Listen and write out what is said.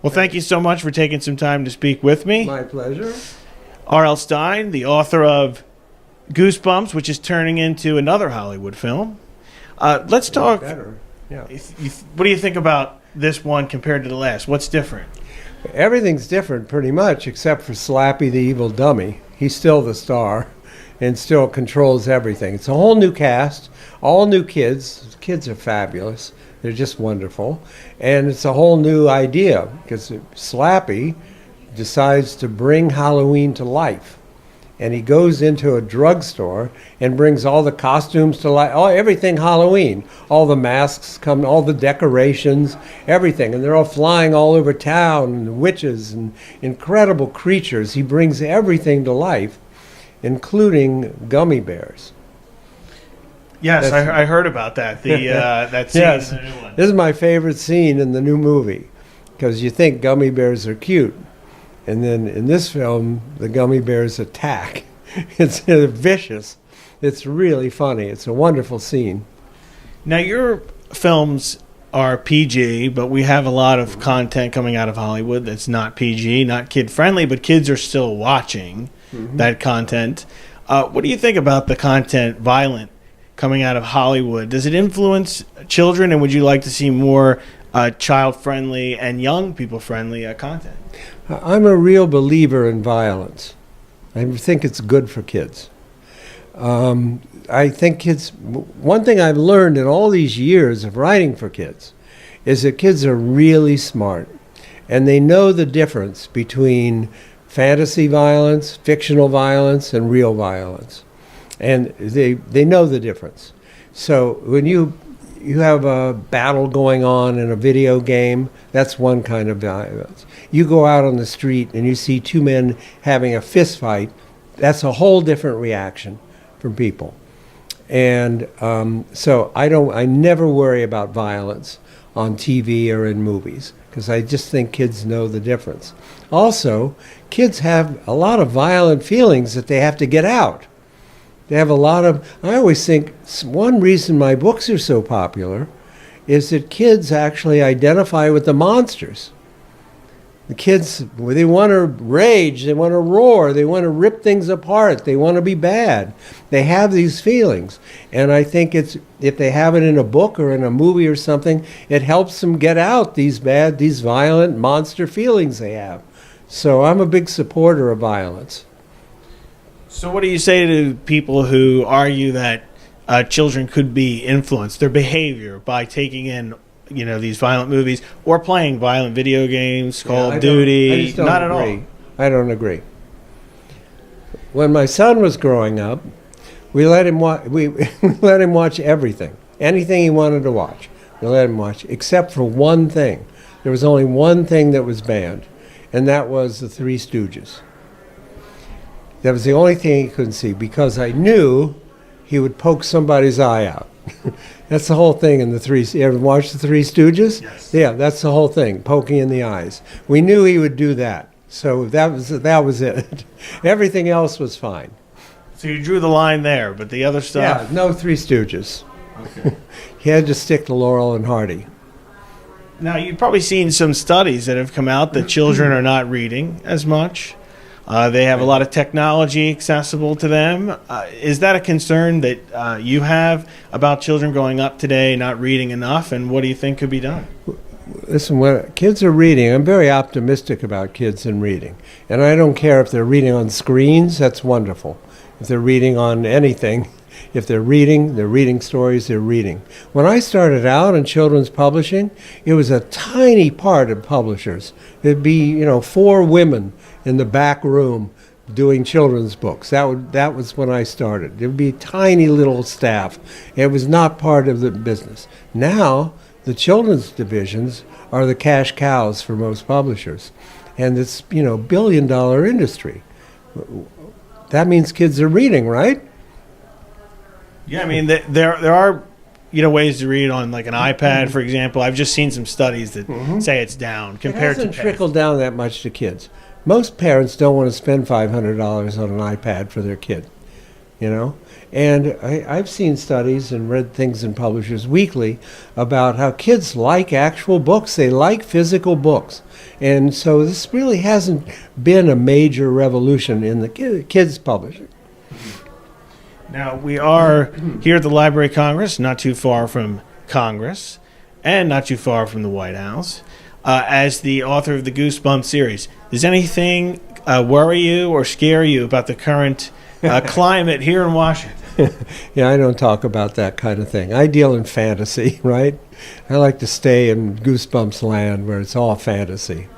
Well, thank you so much for taking some time to speak with me. My pleasure. R.L. Stine, the author of Goosebumps, which is turning into another Hollywood film. Let's talk. Better. Yeah. What do you think about this one compared to the last? What's different? Everything's different pretty much except for Slappy the Evil Dummy. He's still the star and still controls everything. It's a whole new cast, all new kids. The kids are fabulous. They're just wonderful. And it's a whole new idea because Slappy decides to bring Halloween to life. And he goes into a drugstore and brings all the costumes to life, everything Halloween. All the masks come, all the decorations, everything. And they're all flying all over town, and witches and incredible creatures. He brings everything to life, including gummy bears. Yes, I heard about that. That scene Yes. in the new one. This is my favorite scene in the new movie because you think gummy bears are cute. And then in this film, the gummy bears attack. It's vicious. It's really funny. It's a wonderful scene. Now, your films are PG, but we have a lot of content coming out of Hollywood that's not PG, not kid-friendly, but kids are still watching that content. What do you think about the content, violent, coming out of Hollywood? Does it influence children, and would you like to see more child-friendly and young people-friendly content? I'm a real believer in violence. I think it's good for kids. I think kids, one thing I've learned in all these years of writing for kids is that kids are really smart and they know the difference between fantasy violence, fictional violence, and real violence. And they know the difference. So when you have a battle going on in a video game, that's one kind of violence. You go out on the street and you see two men having a fist fight, that's a whole different reaction from people. And so I never worry about violence on TV or in movies because I just think kids know the difference. Also, kids have a lot of violent feelings that they have to get out. They have a lot of, I always think one reason my books are so popular is that kids actually identify with the monsters. The kids, they want to rage, they want to roar, they want to rip things apart, they want to be bad. They have these feelings. And I think it's, if they have it in a book or in a movie or something, it helps them get out these violent monster feelings they have. So I'm a big supporter of violence. So what do you say to people who argue that children could be influenced, their behavior, by taking in, these violent movies or playing violent video games, Call of Duty? Not at all. I don't agree. When my son was growing up, we let him watch everything, anything he wanted to watch. We let him watch, except for one thing. There was only one thing that was banned, and that was the Three Stooges. That was the only thing he couldn't see because I knew he would poke somebody's eye out. That's the whole thing in the Three. You ever watched the Three Stooges? Yes. Yeah, that's the whole thing, poking in the eyes. We knew he would do that, so that was it. Everything else was fine. So you drew the line there, but the other stuff? Yeah, no Three Stooges. Okay. He had to stick to Laurel and Hardy. Now, you've probably seen some studies that have come out that children are not reading as much. They have a lot of technology accessible to them. Is that a concern that you have about children growing up today not reading enough, and what do you think could be done? Listen, when kids are reading, I'm very optimistic about kids and reading. And I don't care if they're reading on screens, that's wonderful. If they're reading on anything, if they're reading stories, they're reading. When I started out in children's publishing, it was a tiny part of publishers. It'd be, 4 women in the back room doing children's books. That was when I started. It would be tiny little staff. It was not part of the business. Now, the children's divisions are the cash cows for most publishers. And it's, billion-dollar industry. That means kids are reading, right? Yeah, I mean, there are, ways to read on like an iPad, for example. I've just seen some studies that say it's down compared to It hasn't trickled down that much to kids. Most parents don't want to spend $500 on an iPad for their kid. you know. And I've seen studies and read things in Publishers Weekly about how kids like actual books. They like physical books. And so this really hasn't been a major revolution in the kids publishing. Now, we are here at the Library of Congress, not too far from Congress, and not too far from the White House. As the author of the Goosebumps series, does anything worry you or scare you about the current climate here in Washington? Yeah, I don't talk about that kind of thing. I deal in fantasy, right? I like to stay in Goosebumps land where it's all fantasy.